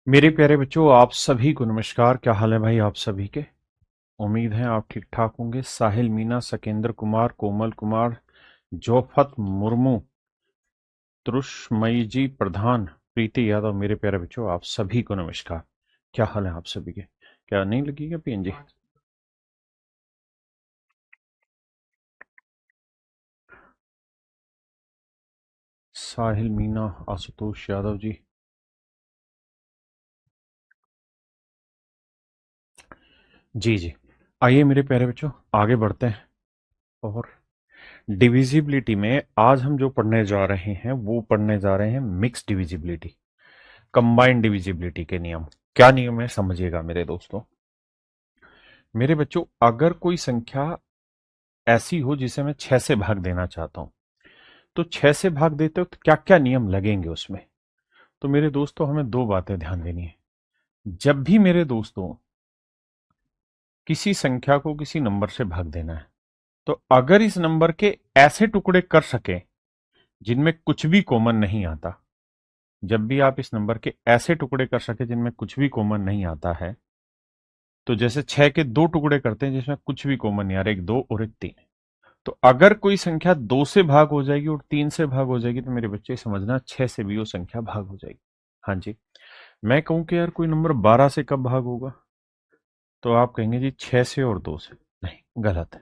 मेरे प्यारे बच्चों, आप सभी को नमस्कार। क्या हाल है भाई आप सभी के? उम्मीद है आप ठीक ठाक होंगे। साहिल मीना, सकेंद्र कुमार, कोमल कुमार, जोफत मुर्मू, तरुषमयी जी प्रधान, प्रीति यादव, मेरे प्यारे बच्चों आप सभी को नमस्कार। क्या हाल है आप सभी के? क्या नहीं लगी क्या पीएनजी? साहिल मीना, आशुतोष यादव जी। जी जी। आइए मेरे प्यारे बच्चों, आगे बढ़ते हैं। और डिविजिबिलिटी में आज हम जो पढ़ने जा रहे हैं वो पढ़ने जा रहे हैं मिक्स डिविजिबिलिटी, कंबाइंड डिविजिबिलिटी के नियम। क्या नियम है समझिएगा मेरे दोस्तों। मेरे बच्चों, अगर कोई संख्या ऐसी हो जिसे मैं 6 से भाग देना चाहता हूं, तो 6 से भाग देते वक्त क्या क्या नियम लगेंगे उसमें? तो मेरे दोस्तों, हमें दो बातें ध्यान देनी है। जब भी मेरे दोस्तों किसी संख्या को किसी नंबर से भाग देना है, तो अगर इस नंबर के ऐसे टुकड़े कर सके जिनमें कुछ भी कॉमन नहीं आता, जब भी आप इस नंबर के ऐसे टुकड़े कर सके जिनमें कुछ भी कॉमन नहीं आता है, तो जैसे 6 के दो टुकड़े करते हैं जिसमें कुछ भी कॉमन नहीं आ रहा, एक दो और एक तीन। तो अगर कोई संख्या दो से भाग हो जाएगी और तीन से भाग हो जाएगी, तो मेरे बच्चे समझना 6 से भी वो संख्या भाग हो जाएगी। हाँ जी। मैं कहूं कि यार कोई नंबर 12 से कब भाग होगा, तो आप कहेंगे जी 6 से और 2 से। नहीं, गलत है।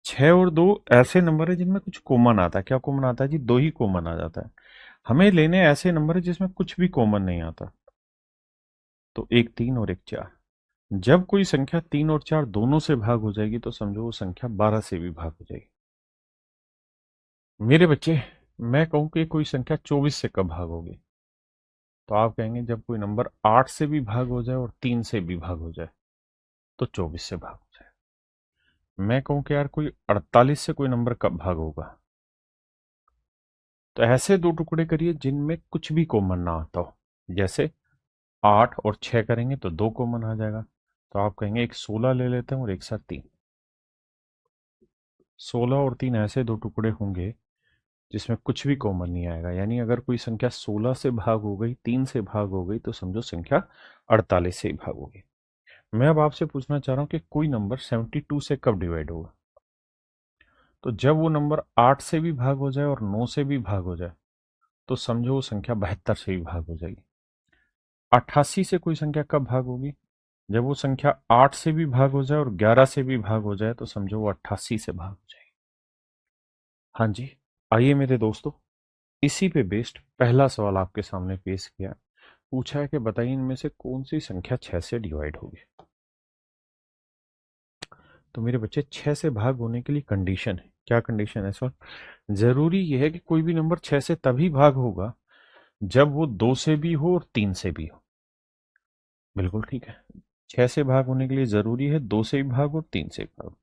6 और 2 ऐसे नंबर है जिनमें कुछ कॉमन आता है। क्या कॉमन आता है जी? दो ही कॉमन आ जाता है। हमें लेने ऐसे नंबर है जिसमें कुछ भी कॉमन नहीं आता। तो एक तीन और एक चार। जब कोई संख्या तीन और चार दोनों से भाग हो जाएगी, तो समझो वो संख्या 12 से भी भाग हो जाएगी। मेरे बच्चे, मैं कहूं कि कोई संख्या 24 से कब भाग होगी, तो आप कहेंगे जब कोई नंबर 8 से भी भाग हो जाए और 3 से भी भाग हो जाए, तो 24 से भाग हो जाए। मैं कहूं कि यार कोई 48 से कोई नंबर कब भाग होगा, तो ऐसे दो टुकड़े करिए जिनमें कुछ भी कॉमन ना आता हो। जैसे 8 और 6 करेंगे तो दो कॉमन आ जाएगा, तो आप कहेंगे एक 16 ले लेते हैं और एक साथ तीन। 16 और तीन ऐसे दो टुकड़े होंगे जिसमें कुछ भी कॉमन नहीं आएगा। यानी अगर कोई संख्या 16 से भाग हो गई, तीन से भाग हो गई, तो समझो संख्या 48 से ही भाग होगी। मैं अब आपसे पूछना चाह रहा हूं कि कोई नंबर 72 से कब डिवाइड होगा, तो जब वो नंबर 8 से भी भाग हो जाए और 9 से भी भाग हो जाए, तो समझो वो संख्या 72 से भी भाग हो जाएगी। 88 से कोई संख्या कब भाग होगी, जब वो संख्या 8 से भी भाग हो जाए और 11 से भी भाग हो जाए, तो समझो वो 88 से भाग हो जाएगी। हाँ जी। आइए मेरे दोस्तों, इसी पे बेस्ड पहला सवाल आपके सामने पेश किया। पूछा है कि बताइए इनमें से कौन सी संख्या 6 से डिवाइड होगी। तो मेरे बच्चे, 6 से भाग होने के लिए कंडीशन है। क्या कंडीशन है सर? जरूरी यह है कि कोई भी नंबर 6 से तभी भाग होगा जब वो 2 से भी हो और 3 से भी हो। बिल्कुल ठीक है। 6 से भाग होने के लिए जरूरी है 2 से भी भाग और 3 से भी भाग।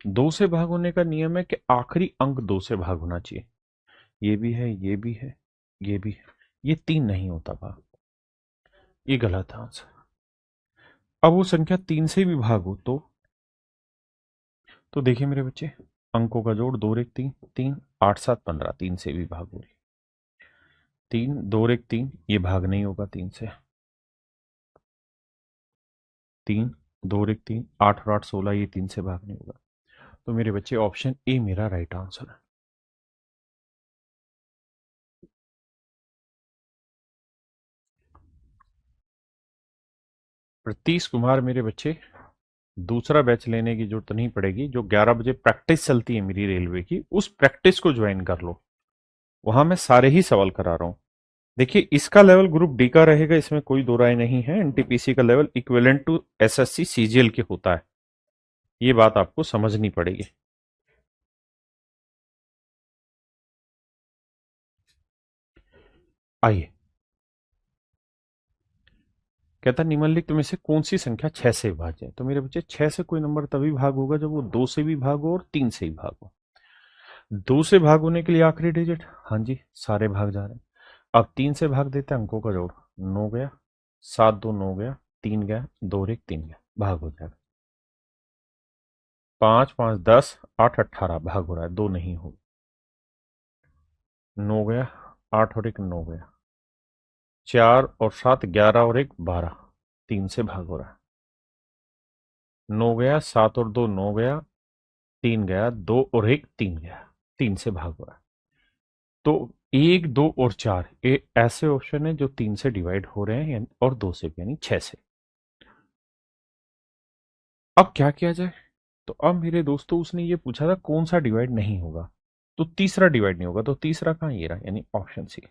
2 से भाग होने का नियम है कि आखिरी अंक 2 से भाग होना चाहिए। ये भी है, ये भी है, ये भी है। ये तीन नहीं होता भाग। ये गलत है आंसर। अब वो संख्या 3 से भी भाग हो, तो देखिए मेरे बच्चे, अंकों का जोड़, दो और एक तीन, तीन, आठ सात 15, 3 से भी भाग हो रही। तीन, दो और एक तीन, ये भाग नहीं होगा 3 से। तीन, दो और एक तीन, 8 और 8 16, ये 3 से भाग नहीं होगा। तो मेरे बच्चे, ऑप्शन ए मेरा राइट आंसर है। प्रतीश कुमार, मेरे बच्चे, दूसरा बैच लेने की जरूरत नहीं पड़ेगी। जो 11 बजे प्रैक्टिस चलती है मेरी रेलवे की, उस प्रैक्टिस को ज्वाइन कर लो। वहां मैं सारे ही सवाल करा रहा हूं। देखिए, इसका लेवल ग्रुप डी का रहेगा, इसमें कोई दो राय नहीं है। एनटीपीसी का level equivalent to SSC CGL के होता है। ये बात आपको समझनी पड़ेगी। आइए, कहता निम्नलिखित में से कौन सी संख्या 6 से विभाज्य है। तो मेरे बच्चे, 6 से कोई नंबर तभी भाग होगा जब वो 2 से भी भाग हो और 3 से भी भाग हो। 2 से भाग होने के लिए आखिरी डिजिट, हाँ जी, सारे भाग जा रहे हैं। अब 3 से भाग देते हैं, अंकों का जोड़, 9 गया, 7 2 9 गया, 3 गया, 2 और 1 3 गया, भाग हो जाएगा। 5 5 10, 8 18, भाग हो रहा है, दो नहीं हो। 9 गया, 8 और 1 9 गया, 4 और 7 11 और 1 12, 3 से भाग हो रहा है। 9 गया, 7 और 2 9 गया, 3 गया, 2 और 1 3 गया, 3 से भाग हो रहा है। तो 1 2 और 4 ये ऐसे ऑप्शन है जो 3 से डिवाइड हो रहे हैं और 2 से भी, यानी 6 से। अब क्या किया जाए? तो अब मेरे दोस्तों उसने ये पूछा था कौन सा डिवाइड नहीं होगा, तो तीसरा डिवाइड नहीं होगा, तो तीसरा कहाँ, ये रहा, यानी ऑप्शन सी।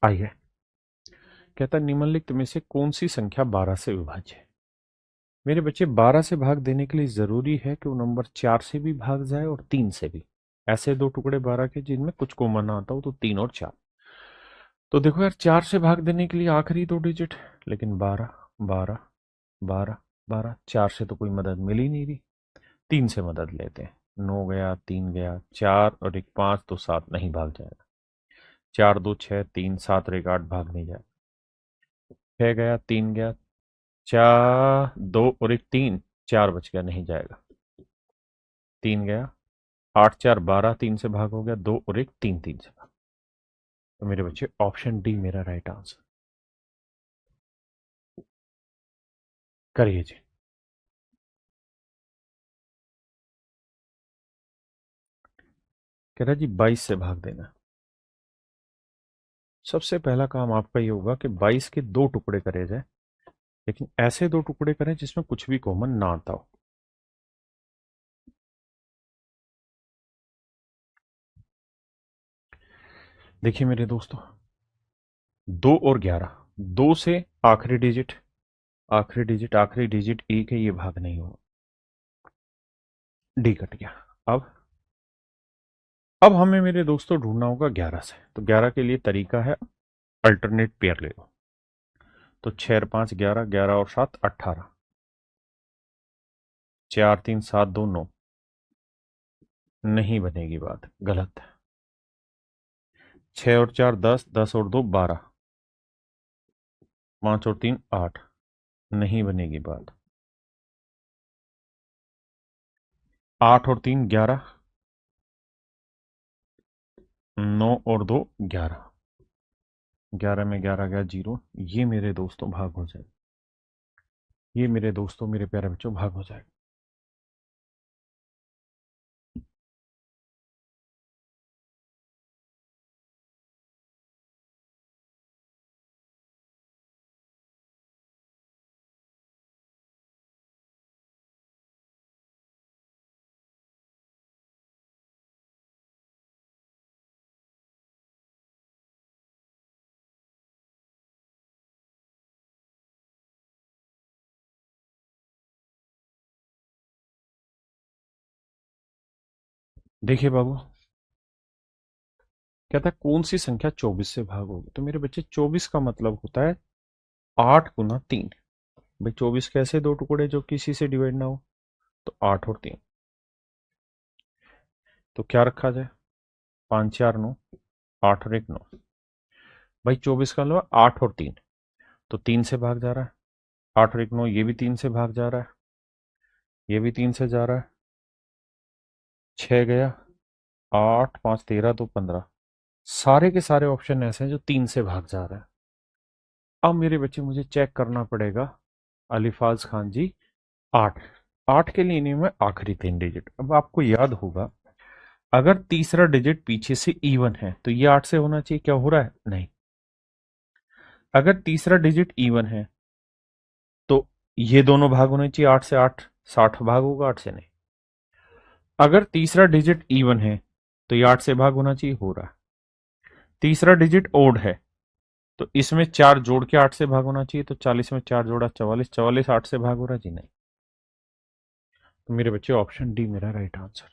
आइए, कहता निम्नलिखित में से कौन सी संख्या 12 से विभाज्य है। मेरे बच्चे 12 से भाग देने के लिए जरूरी है कि वो नंबर 4 से भी भाग जाए और 3 से भी। ऐसे दो टुकड़े 12 के जिनमें कुछ कॉमन ना आता हो, तो 3 और 4। तो देखो यार, 4 से भाग देने के लिए आखिरी दो डिजिट, लेकिन 12 12 12 12, 4 से तो कोई मदद मिल ही नहीं रही, 3 से मदद लेते हैं। 9 गया, 3 गया, 4 और 1 5, तो 7 नहीं भाग जाएगा। 4 2 6 3 7 और 1 8, भाग नहीं जाएगा। 6 गया, 3 गया, 4 2 और 1 3, 4 बच गया, नहीं जाएगा। 3 गया, 8 4 12, 3 से भाग हो गया, 2 और 1 3, 3 से भाग। तो मेरे बच्चे ऑप्शन डी मेरा राइट आंसर। करिए जी। कह रहा जी 22 से भाग देना। सबसे पहला काम आपका ये होगा कि 22 के दो टुकड़े करे जाए, लेकिन ऐसे दो टुकड़े करें जिसमें कुछ भी कॉमन ना आता हो। देखिए मेरे दोस्तों, 2 और 11, 2 से आखिरी डिजिट, आखिरी डिजिट 1 है, ये भाग नहीं होगा, डी कट गया। अब हमें मेरे दोस्तों ढूंढना होगा 11 से। तो 11 के लिए तरीका है अल्टरनेट पेयर ले लो। तो 6 और 5 11, 11 और 7 18, 4 3 7 2 9, नहीं बनेगी बात, गलत। 6 और 4 10, 10 और 2 12, 5 और 3 8, नहीं बनेगी बात। 8 और 3 11, 9 और 2 11, 11 में 11 गया 0, ये मेरे दोस्तों भाग हो जाए, ये मेरे दोस्तों मेरे प्यारे बच्चों भाग हो जाएगा। देखिए बाबू, कहता है कौन सी संख्या 24 से भाग होगी। तो मेरे बच्चे 24 का मतलब होता है 8 गुना 3। भाई 24 कैसे दो टुकड़े जो किसी से डिवाइड ना हो, तो 8 और 3। तो क्या रखा जाए, 5 4 9, 8 और 1 9। भाई 24 का मतलब 8 और 3, तो 3 से भाग जा रहा है। 8 और 1 9, ये भी 3 से भाग जा रहा है, ये भी 3 से जा रहा है। 6 गया, 8 5 13 2 15, सारे के सारे ऑप्शन ऐसे हैं जो 3 से भाग जा रहे हैं। अब मेरे बच्चे मुझे चेक करना पड़ेगा, अलीफाज खान जी, 8, 8 के लिए नियम है आखिरी 3 डिजिट। अब आपको याद होगा, अगर तीसरा डिजिट पीछे से इवन है तो ये 8 से होना चाहिए, क्या हो रहा है, नहीं। अगर तीसरा डिजिट इवन है तो ये दोनों भाग होने चाहिए 8 से, 8 60 भाग होगा, 8 से नहीं। अगर तीसरा डिजिट इवन है तो ये 8 से भाग होना चाहिए, हो रहा है। तीसरा डिजिट ओड है तो इसमें 4 जोड़ के 8 से भाग होना चाहिए, तो 40 में 4 जोड़ा 44, 44 8 से भाग हो रहा जी, नहीं। तो मेरे बच्चे ऑप्शन डी मेरा राइट आंसर।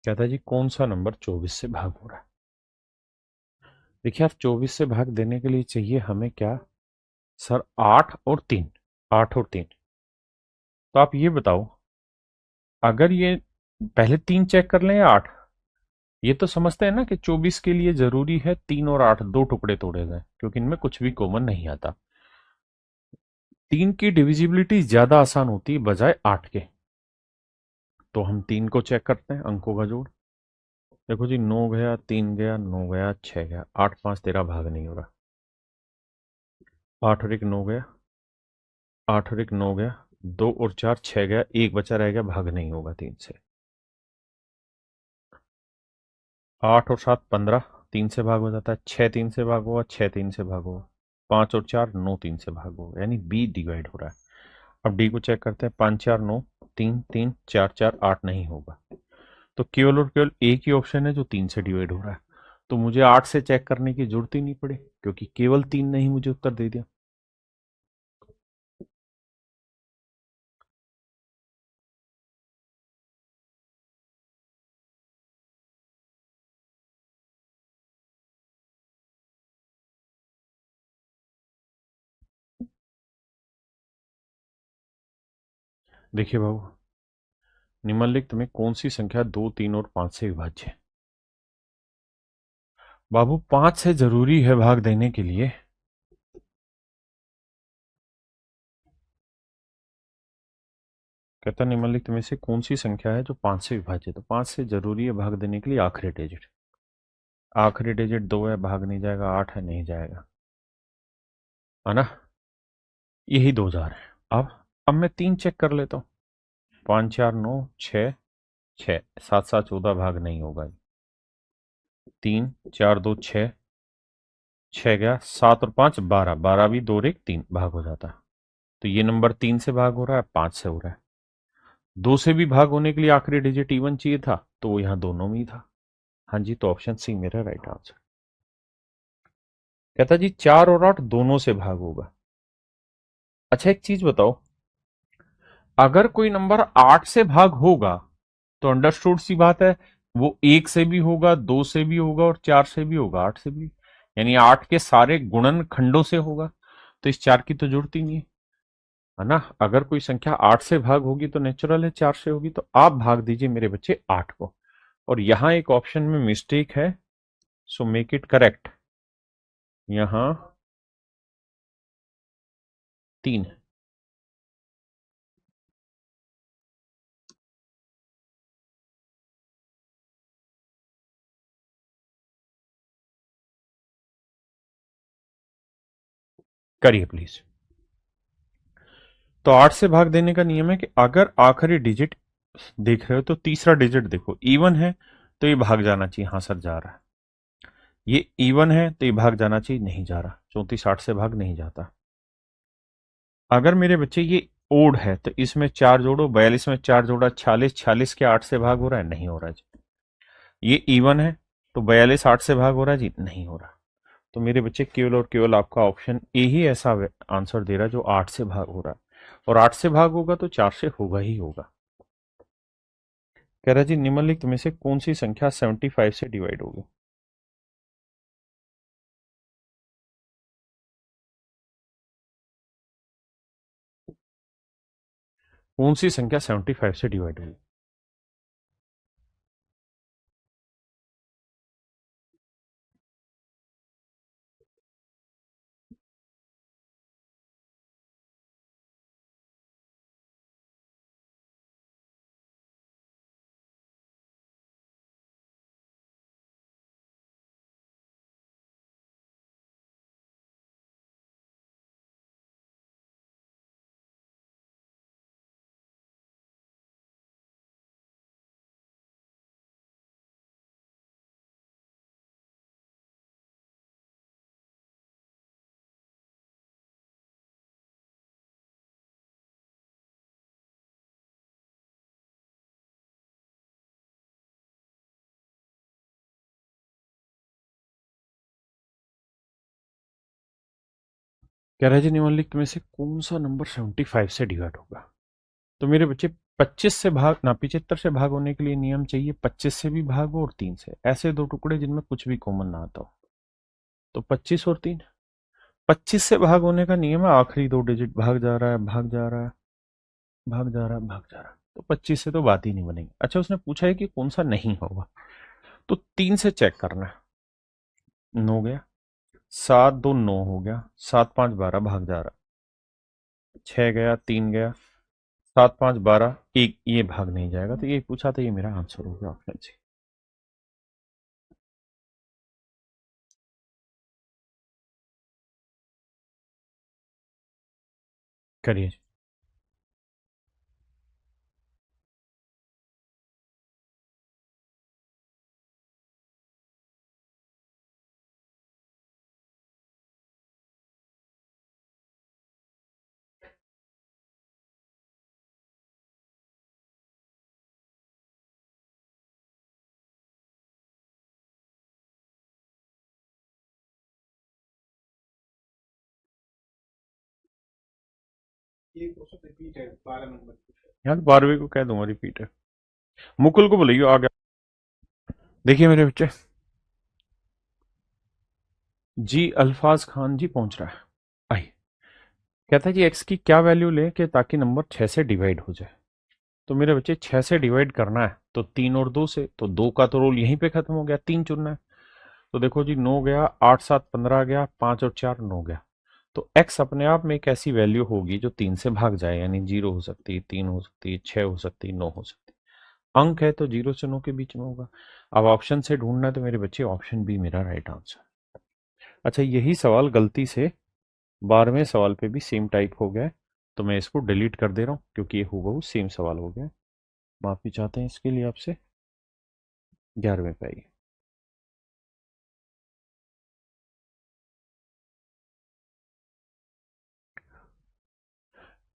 कहता है जी कौन सा नंबर 24 से भाग हो रहा है। देखिए आप, 24 से भाग देने के लिए चाहिए हमें क्या, सर 8 और 3, 8 और 3। तो आप ये बताओ, अगर ये पहले 3 चेक कर लें या 8, ये तो समझते हैं ना कि 24 के लिए जरूरी है 3 और 8 दो टुकड़े तोड़े जाए, क्योंकि इनमें कुछ भी कॉमन नहीं आता। 3 की डिविजिबिलिटी ज्यादा आसान होती है बजाय 8 के। तो हम 3 को चेक करते हैं, अंकों का जोड़। देखो जी, 9 गया, 3 गया, 9 गया, 6 गया, 8 5 13 भाग नहीं हो रहा। 8 और 1 9 गया, 8 और 1 9 गया, 2 और 4 6 गया, एक बचा रह गया, भाग नहीं होगा 3 से। 8 और 7 15, 3 से भाग हो जाता है। 6 3 से भाग होगा, 6 3 से भाग होगा। 5 और 4 9 3 से भाग होगा, यानी बी डिवाइड हो रहा है। अब डी को चेक करते हैं। 5 4 9, 3 3 4 4 8 नहीं होगा। तो केवल और केवल एक ही ऑप्शन है जो 3 से डिवाइड हो रहा है। तो मुझे 8 से चेक करने की जरूरत ही नहीं पड़ी, क्योंकि केवल 3 ने ही मुझे उत्तर दे दिया। देखिए बाबू, निम्नलिखित में कौन सी संख्या 2 3 और 5 से विभाज्य है? बाबू 5 से जरूरी है भाग देने के लिए। कहता निम्नलिखित में से कौन सी संख्या है जो 5 से विभाज्य है? तो 5 से जरूरी है भाग देने के लिए आखिरी डिजिट। आखिरी डिजिट 2 है, भाग नहीं जाएगा। 8 है, नहीं जाएगा, है ना? यही 2 हजार है। अब मैं 3 चेक कर लेता हूँ। 5 4 9 6 6 7 7 14 भाग नहीं होगा। 3 4 2 6, 6 गया, 7 और 5 12, 12 भी 2 और 1 3 भाग हो जाता है। तो ये नंबर 3 से भाग हो रहा है, 5 से हो रहा है। 2 से भी भाग होने के लिए आखिरी डिजिट इवन चाहिए था, तो वो यहाँ दोनों में ही था। हाँ जी, तो ऑप्शन सी मेरा राइट आंसर। कहता जी 4 और 8 दोनों से भाग होगा। अच्छा एक चीज बताओ, अगर कोई नंबर 8 से भाग होगा तो अंडरस्टूड सी बात है, वो 1 से भी होगा, 2 से भी होगा और 4 से भी होगा, 8 से भी। यानी 8 के सारे गुणन खंडों से होगा। तो इस 4 की तो जरूरत ही नहीं है ना? अगर कोई संख्या 8 से भाग होगी तो नेचुरल है 4 से होगी। तो आप भाग दीजिए मेरे बच्चे 8 को। और यहां एक ऑप्शन में मिस्टेक है, सो मेक इट करेक्ट। यहां 3 है। करिए प्लीज। तो 8 से भाग देने का नियम है कि अगर आखिरी डिजिट देख रहे हो तो तीसरा डिजिट देखो इवन है तो ये भाग जाना चाहिए। हाँ सर, जा रहा है। ये इवन है तो ये भाग जाना चाहिए, नहीं जा रहा। 34 8 से भाग नहीं जाता। अगर मेरे बच्चे ये ओड है तो इसमें 4 जोड़ो, 42 में 4 जोड़ा 46, 46 के 8 से भाग हो रहा है, नहीं हो रहा जी। ये इवन है तो 42 8 से भाग हो रहा है जी, नहीं हो रहा। तो मेरे बच्चे केवल और केवल आपका ऑप्शन ए ही ऐसा आंसर दे रहा है जो 8 से भाग हो रहा है। और 8 से भाग होगा तो 4 से होगा ही होगा। कह रहा जी निम्नलिखित में से कौन सी संख्या 75 से डिवाइड होगी? कौन सी संख्या 75 से डिवाइड होगी? कह रहा जी निम्नलिखित में से कौन सा नंबर 75 से डिवाइड होगा? तो मेरे बच्चे 25 से भाग ना 75 से भाग होने के लिए नियम चाहिए 25 से भी भाग हो और 3 से, ऐसे दो टुकड़े जिनमें कुछ भी कॉमन ना आता हो। तो 25 और 3। 25 से भाग होने का नियम है आखिरी दो डिजिट भाग जा रहा है, भाग जा रहा है, भाग जा रहा है, भाग जा रहा है। तो 25 से तो बात ही नहीं बनेगी। अच्छा उसने पूछा है कि कौन सा नहीं होगा, तो 3 से चेक करना है। 9 गया, 7 2 9 हो गया, 7 5 12 भाग जा रहा 6 गया, 3 गया, 7 5 12, एक ये भाग नहीं जाएगा, तो ये पूछा था, ये मेरा आंसर हो गया ऑप्शन सी। करिए। यार 12वीं को कह दूंगा रिपीट है। मुकुल को बोलिए आ गया। देखिए मेरे बच्चे, जी अल्फाज खान जी पहुंच रहा है। आइए। कहता है जी एक्स की क्या वैल्यू लें कि ताकि नंबर 6 से डिवाइड हो जाए। तो मेरे बच्चे 6 से डिवाइड करना है तो 3 और 2 से, तो 2 का तो रोल यहीं पे खत्म हो गया, 3 चुनना है। तो देखो जी 9 गया, 8 7 15 गया, 5 और 4 9 गया। तो x अपने आप में एक ऐसी वैल्यू होगी जो 3 से भाग जाए, यानी 0 हो सकती है, 3 हो सकती है, 6 हो सकती है, 9 हो सकती है। अंक है तो 0 से 9 के बीच में होगा। अब ऑप्शन से ढूंढना है तो मेरे बच्चे ऑप्शन बी मेरा राइट आंसर। अच्छा, यही सवाल गलती से 12वें सवाल पे भी सेम टाइप हो गया है, तो मैं इसको डिलीट कर दे रहा हूँ क्योंकि ये हूबहू सेम सवाल हो गया है। माफी चाहते हैं इसके लिए आपसे। 11वें पे आइए।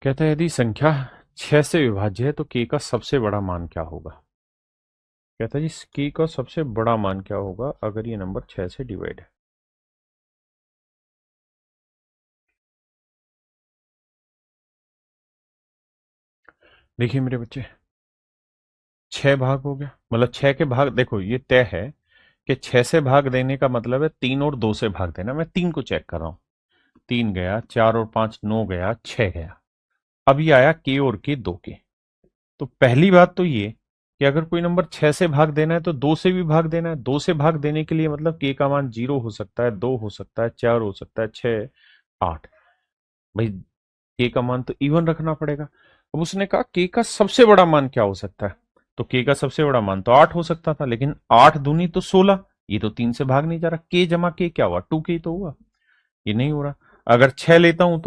कहता है यदि संख्या 6 से विभाज्य है तो k का सबसे बड़ा मान क्या होगा। कहता है जी k का सबसे बड़ा मान क्या होगा अगर ये नंबर 6 से डिवाइड है। देखिए मेरे बच्चे, 6 भाग हो गया, मतलब 6 के भाग, देखो ये तय है कि 6 से भाग देने का मतलब है 3 और 2 से भाग देना। मैं 3 को चेक कर रहा हूँ। 3 गया, 4 और 5 9 गया, 6 गया। अब ये आया के और के 2 के। तो पहली बात तो ये कि अगर कोई नंबर 6 से भाग देना है तो 2 से भी भाग देना है। 2 से भाग देने के लिए मतलब के का मान 0 हो सकता है, 2 हो सकता है, 4 हो सकता है, 6 8। भाई के का मान तो इवन रखना पड़ेगा। अब उसने कहा के का सबसे बड़ा मान क्या हो सकता है, तो के का सबसे बड़ा मान तो 8 हो सकता था, लेकिन 8 दूनी तो 16, ये तो 3 से भाग नहीं जा रहा। के जमा के क्या हुआ, 2 के तो हुआ, ये नहीं हो रहा। अगर 6 लेता हूं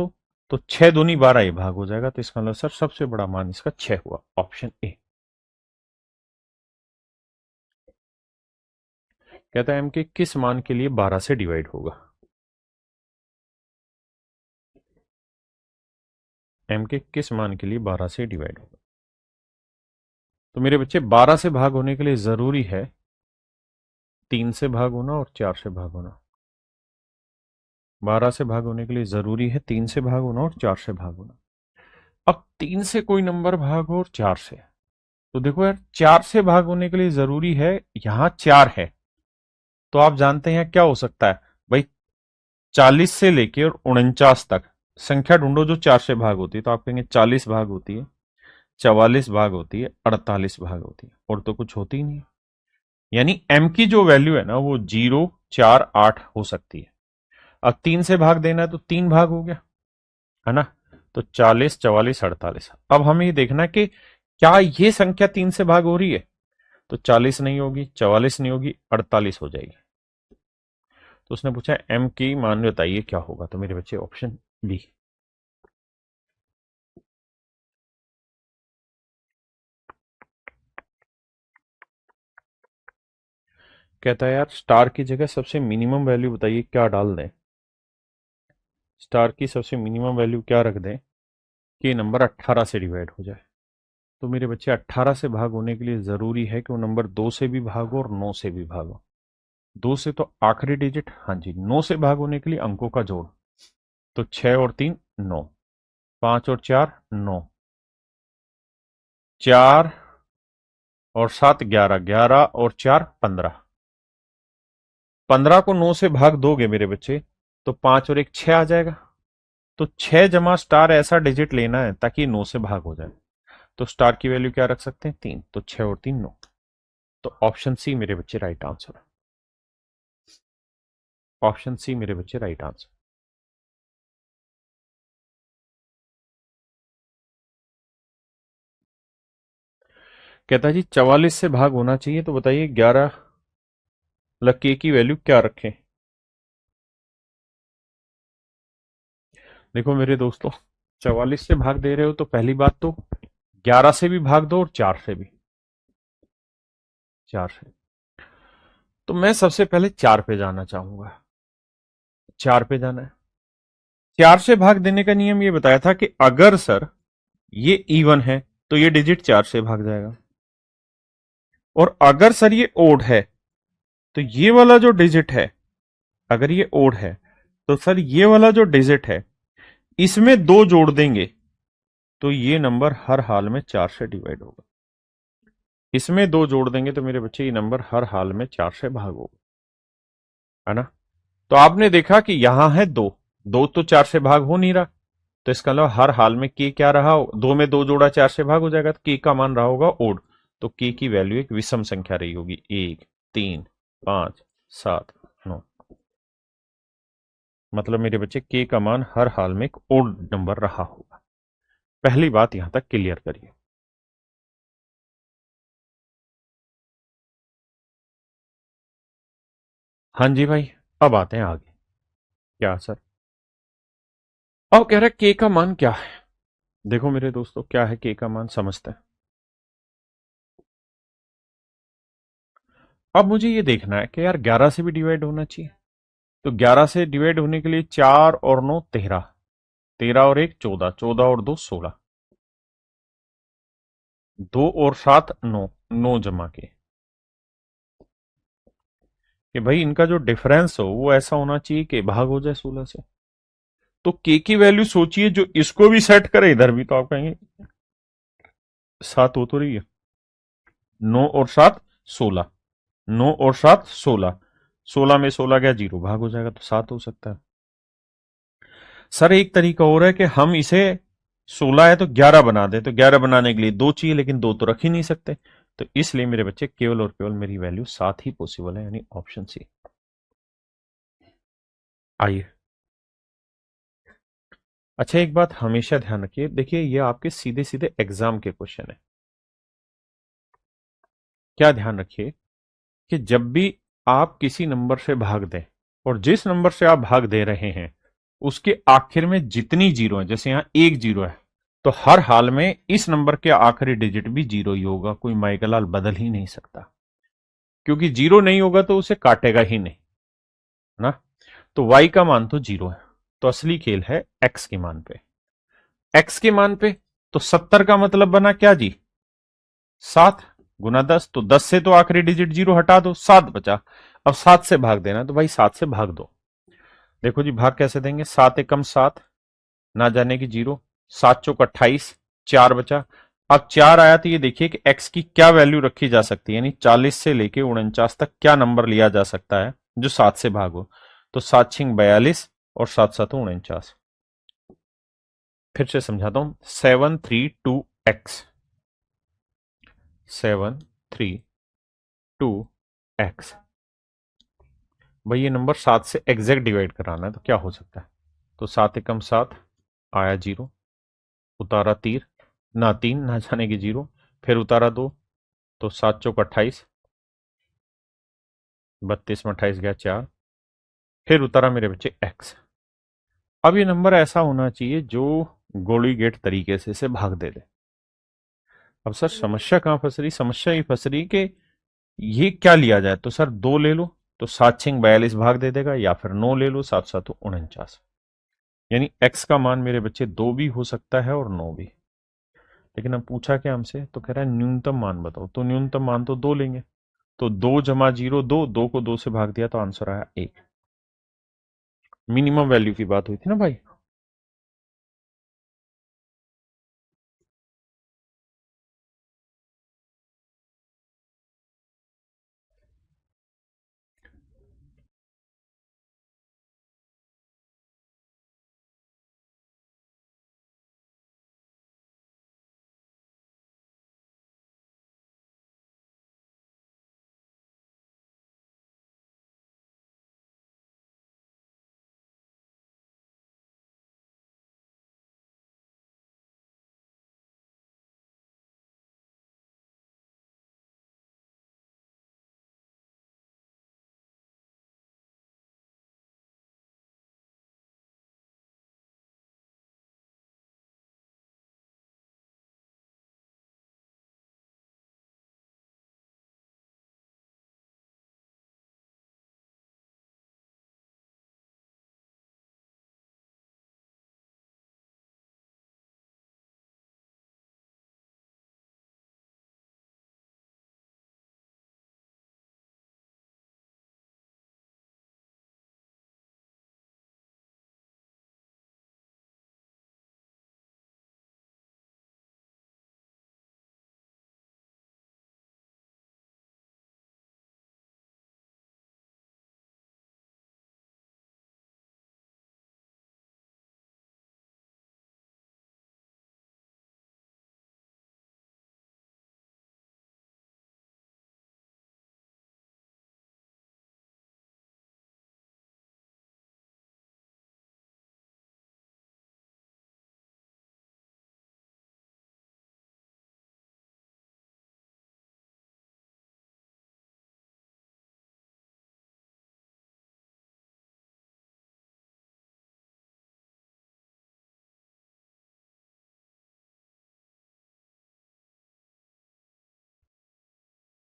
तो 6 दूनी 12, ये भाग हो जाएगा। तो इसका मतलब सर सबसे बड़ा मान इसका 6 हुआ, ऑप्शन ए। कहता है एम के किस मान के लिए 12 से डिवाइड होगा। एम के किस मान के लिए 12 से डिवाइड होगा। तो मेरे बच्चे 12 से भाग होने के लिए जरूरी है 3 से भाग होना और 4 से भाग होना। 12 से भाग होने के लिए जरूरी है 3 से भाग होना और 4 से भाग होना। अब 3 से कोई नंबर भाग हो और 4 से, तो देखो यार 4 से भाग होने के लिए जरूरी है, यहां 4 है, तो आप जानते हैं क्या हो सकता है भाई। 40 से लेके और 49 तक संख्या ढूंढो जो 4 से भाग होती है, तो आप कहेंगे 40 भाग होती है, 44 भाग होती है, 48 भाग होती है, और तो कुछ होती ही नहीं। यानी एम की जो वैल्यू है ना वो 0 4 8 हो सकती है। अब 3 से भाग देना है तो 3 भाग हो गया, है ना। तो 40 44 48। अब हमें ये देखना है कि क्या ये संख्या 3 से भाग हो रही है, तो 40 नहीं होगी, 44 नहीं होगी, 48 हो जाएगी। तो उसने पूछा एम की मान बताइए क्या होगा, तो मेरे बच्चे ऑप्शन बी। कहता है यार स्टार की जगह सबसे मिनिमम वैल्यू बताइए क्या डाल दें। स्टार की सबसे मिनिमम वैल्यू क्या रख दें कि नंबर 18 से डिवाइड हो जाए। तो मेरे बच्चे 18 से भाग होने के लिए जरूरी है कि वो नंबर 2 से भी भागो और 9 से भी भागो। 2 से तो आखिरी डिजिट, हाँ जी। 9 से भाग होने के लिए अंकों का जोड़, तो 6 और 3 9, 5 और 4 9, 4 और 7 11, 11 और 4 15। 15 को 9 से भाग दोगे मेरे बच्चे तो 5 और 1 6 आ जाएगा। तो 6 जमा स्टार ऐसा डिजिट लेना है ताकि 9 से भाग हो जाए। तो स्टार की वैल्यू क्या रख सकते हैं, 3, तो 6 और 3 9। तो ऑप्शन सी मेरे बच्चे राइट आंसर है। ऑप्शन सी मेरे बच्चे राइट आंसर। कहता है जी 44 से भाग होना चाहिए, तो बताइए 11 के की वैल्यू क्या रखें। देखो मेरे दोस्तों, 44 से भाग दे रहे हो तो पहली बात तो 11 से भी भाग दो और 4 से भी। 4 से तो मैं सबसे पहले 4 पे जाना चाहूंगा। 4 पे जाना है। 4 से भाग देने का नियम ये बताया था कि अगर सर ये इवन है तो ये डिजिट 4 से भाग जाएगा, और अगर सर ये ओड है तो ये वाला जो डिजिट है, अगर ये ओड है तो सर ये वाला जो डिजिट है इसमें 2 जोड़ देंगे तो ये नंबर हर हाल में 4 से डिवाइड होगा। इसमें 2 जोड़ देंगे तो मेरे बच्चे ये नंबर हर हाल में 4 से भाग होगा, है ना। तो आपने देखा कि यहां है 2, 2 तो 4 से भाग हो नहीं रहा, तो इसका मतलब हर हाल में के क्या रहा, 2 में 2 जोड़ा 4 से भाग हो जाएगा, तो के का मान रहा होगा ओड। तो के की वैल्यू एक विषम संख्या रही होगी, 1, 3, 5, 7, 9। मतलब मेरे बच्चे के का मान हर हाल में एक ओड नंबर रहा होगा। पहली बात यहां तक क्लियर करिए। हाँ जी भाई, अब आते हैं आगे। क्या सर? अब कह रहा है के का मान क्या है। देखो मेरे दोस्तों, क्या है के का मान समझते हैं। अब मुझे ये देखना है कि यार 11 से भी डिवाइड होना चाहिए, तो 11 से डिवाइड होने के लिए 4 और 9 13, 13 और 1 14, 14 और 2 16, 2 और 7 9, 9 जमा के, कि भाई इनका जो डिफरेंस हो वो ऐसा होना चाहिए कि भाग हो जाए 16 से। तो के की वैल्यू सोचिए जो इसको भी सेट करे इधर भी, तो आप कहेंगे 7 हो तो रही है, 9 और 7 16, 9 और 7 16, 16 में 16 गया 0, भाग हो जाएगा तो 7 हो सकता है। सर एक तरीका और है कि हम इसे 16 है तो 11 बना दें, तो 11 बनाने के लिए 2 चाहिए, लेकिन 2 तो रख ही नहीं सकते, तो इसलिए मेरे बच्चे केवल और केवल मेरी वैल्यू 7 ही पॉसिबल है, यानी ऑप्शन सी। आइए। अच्छा एक बात हमेशा ध्यान रखिए, देखिए ये आपके सीधे सीधे एग्जाम के क्वेश्चन है। क्या ध्यान रखिए कि जब भी आप किसी नंबर से भाग दें, और जिस नंबर से आप भाग दे रहे हैं उसके आखिर में जितनी जीरो है, जैसे यहां 1 जीरो है, तो हर हाल में इस नंबर के आखिरी डिजिट भी जीरो ही होगा, कोई माइकलाल बदल ही नहीं सकता, क्योंकि जीरो नहीं होगा तो उसे काटेगा ही नहीं ना। तो y का मान तो जीरो है, तो असली खेल है x के मान पे। x के मान पे तो 70 का मतलब बना क्या जी, 7 गुना 10, तो 10 से तो आखिरी डिजिट जीरो हटा दो, 7 बचा। अब 7 से भाग देना, तो भाई 7 से भाग दो। देखो जी भाग कैसे देंगे, 7 एकम 7, ना जाने की जीरो, 7 चौक 28, 4 बचा। अब 4 आया तो ये देखिए कि x की क्या वैल्यू रखी जा सकती है, यानी 40 से लेके 49 तक क्या नंबर लिया जा सकता है जो 7 से भागो। तो 7 छिंग 42 और 7 7 49। फिर से समझाता हूं, 732x, 732x। भाई ये नंबर 7 से एग्जैक्ट डिवाइड कराना है, तो क्या हो सकता है, तो 7 एकम 7 आया जीरो, उतारा तीर, ना 3 ना जाने की जीरो, फिर उतारा 2, तो 7 चौक 28, 32 में 28 गया 4, फिर उतारा मेरे बच्चे x। अब ये नंबर ऐसा होना चाहिए जो गोली गेट तरीके से इसे भाग दे दे। अब सर समस्या कहाँ फंस रही, समस्या ये फंस रही कि ये क्या लिया जाए, तो सर 2 ले लो तो 7 छिंग 42 भाग दे देगा, या फिर 9 ले लो, 7 7 49, यानी x का मान मेरे बच्चे 2 भी हो सकता है और 9 भी। लेकिन अब पूछा क्या हमसे, तो कह रहा है न्यूनतम मान बताओ, तो न्यूनतम मान तो 2 लेंगे, तो 2 जमा जीरो 2, 2 को 2 से भाग दिया तो आंसर आया 1। मिनिमम वैल्यू की बात हुई थी ना भाई।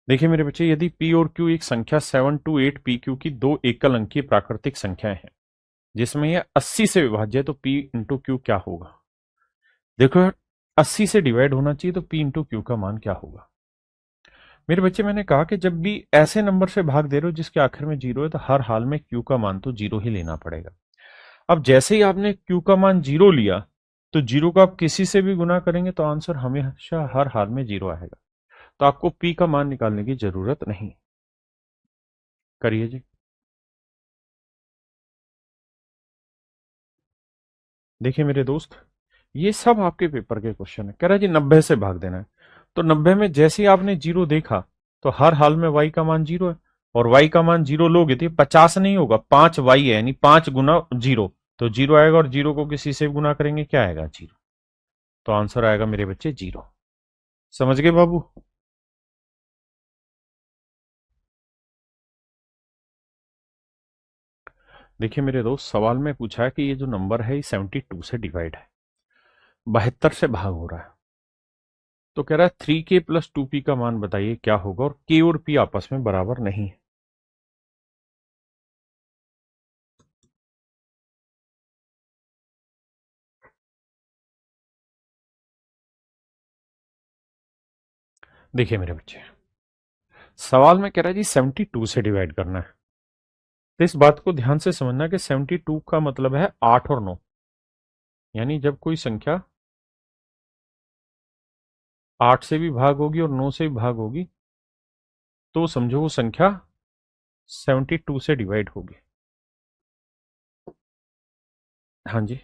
देखिए मेरे बच्चे, यदि पी और क्यू एक संख्या 7 to 8 पी क्यू की दो एकल अंकीय प्राकृतिक संख्याएं हैं जिसमें यह 80 से विभाज्य है, तो पी इंटू क्यू क्या होगा? देखो यार, 80 से डिवाइड होना चाहिए, तो पी इंटू क्यू का मान क्या होगा? मेरे बच्चे, मैंने कहा कि जब भी ऐसे नंबर से भाग दे रहे हो जिसके आखिर में जीरो है, तो हर हाल में क्यू का मान तो जीरो ही लेना पड़ेगा। अब जैसे ही आपने क्यू का मान जीरो लिया, तो जीरो को आप किसी से भी गुना करेंगे तो आंसर हमेशा हर हाल में जीरो आएगा। तो आपको पी का मान निकालने की जरूरत नहीं। करिए जी। देखिए मेरे दोस्त, ये सब आपके पेपर के क्वेश्चन है। कह रहा है जी 90 से भाग देना है, तो 90 में जैसे ही आपने जीरो देखा, तो हर हाल में वाई का मान जीरो है, और वाई का मान जीरो लोगे तो 50 नहीं होगा, 5 वाई है, यानी 5 गुना जीरो, तो जीरो आएगा, और जीरो को किसी से गुना करेंगे क्या आएगा? जीरो। तो आंसर आएगा मेरे बच्चे जीरो। समझ गए बाबू? देखिए मेरे दोस्त, सवाल में पूछा है कि ये जो नंबर है ये 72 से डिवाइड है, 72 से भाग हो रहा है, तो कह रहा है 3k प्लस 2p का मान बताइए क्या होगा, और k और p आपस में बराबर नहीं है। देखिए मेरे बच्चे, सवाल में कह रहा है जी 72 से डिवाइड करना है, तो इस बात को ध्यान से समझना कि 72 का मतलब है 8 और 9, यानी जब कोई संख्या 8 से भी भाग होगी और 9 से भी भाग होगी, तो समझो वो संख्या 72 से डिवाइड होगी। हाँ जी,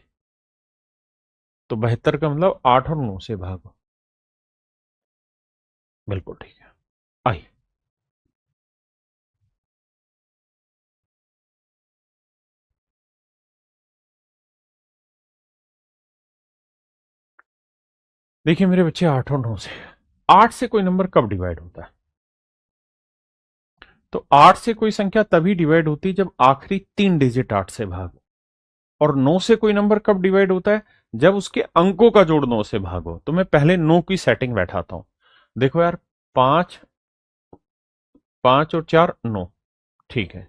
तो 72 का मतलब 8 और 9 से भाग हो। बिल्कुल ठीक है। आई। देखिए मेरे बच्चे, 8 और 9 से, 8 से कोई नंबर कब डिवाइड होता है? तो 8 से कोई संख्या तभी डिवाइड होती है जब आखिरी 3 डिजिट 8 से भाग। और 9 से कोई नंबर कब डिवाइड होता है? जब उसके अंकों का जोड़ 9 से भागो। तो मैं पहले 9 की सेटिंग बैठाता हूं। देखो यार, 5, 5 और 4 9, ठीक है।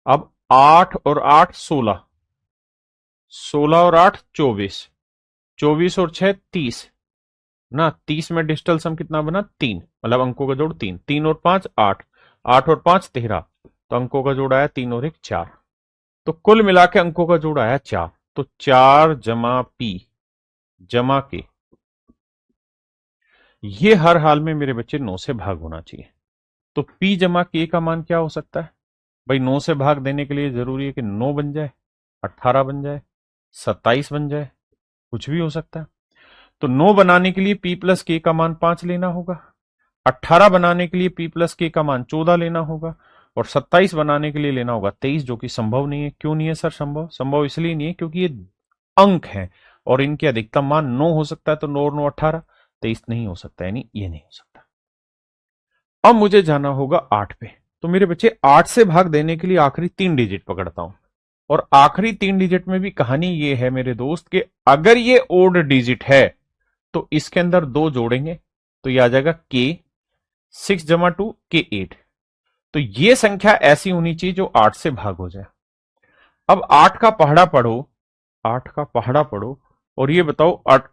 अब 8 और 8 16, 16 और 8 24, 24 और 6 30 ना, 30 में डिजिटल सम कितना बना? 3, मतलब अंकों का जोड़ 3, 3 और 5 8, 8 और 5 13, तो अंकों का जोड़ आया 3 और 1 4, तो कुल मिला के अंकों का जोड़ आया 4। तो 4 जमा पी जमा के, ये हर हाल में मेरे बच्चे 9 से भाग होना चाहिए। तो पी जमा के का मान क्या हो सकता है? भाई 9 से भाग देने के लिए जरूरी है कि 9 बन जाए, 18 बन जाए, 27 बन जाए, कुछ भी हो सकता है। तो 9 बनाने के लिए पी प्लस के का मान 5 लेना होगा, 18 बनाने के लिए पी प्लस के का मान 14 लेना होगा, और 27 बनाने के लिए लेना होगा 23, जो कि संभव नहीं है। क्यों नहीं है सर संभव? संभव इसलिए नहीं है क्योंकि ये अंक हैं, और इनके अधिकतम मान 9 हो सकता है, तो 9 और 9 18, 23 नहीं हो सकता, यानी ये नहीं हो सकता। अब मुझे जाना होगा 8 पे। तो मेरे बच्चे, 8 से भाग देने के लिए आखिरी 3 डिजिट पकड़ता हूं, और आखिरी 3 डिजिट में भी कहानी ये है मेरे दोस्त कि अगर ये ओड डिजिट है तो इसके अंदर 2 जोड़ेंगे, तो ये आ जाएगा के 6 जमा 2 के 8। तो ये संख्या ऐसी होनी चाहिए जो 8 से भाग हो जाए। अब 8 का पहाड़ा पढ़ो, 8 का पहाड़ा पढ़ो, और ये बताओ 8,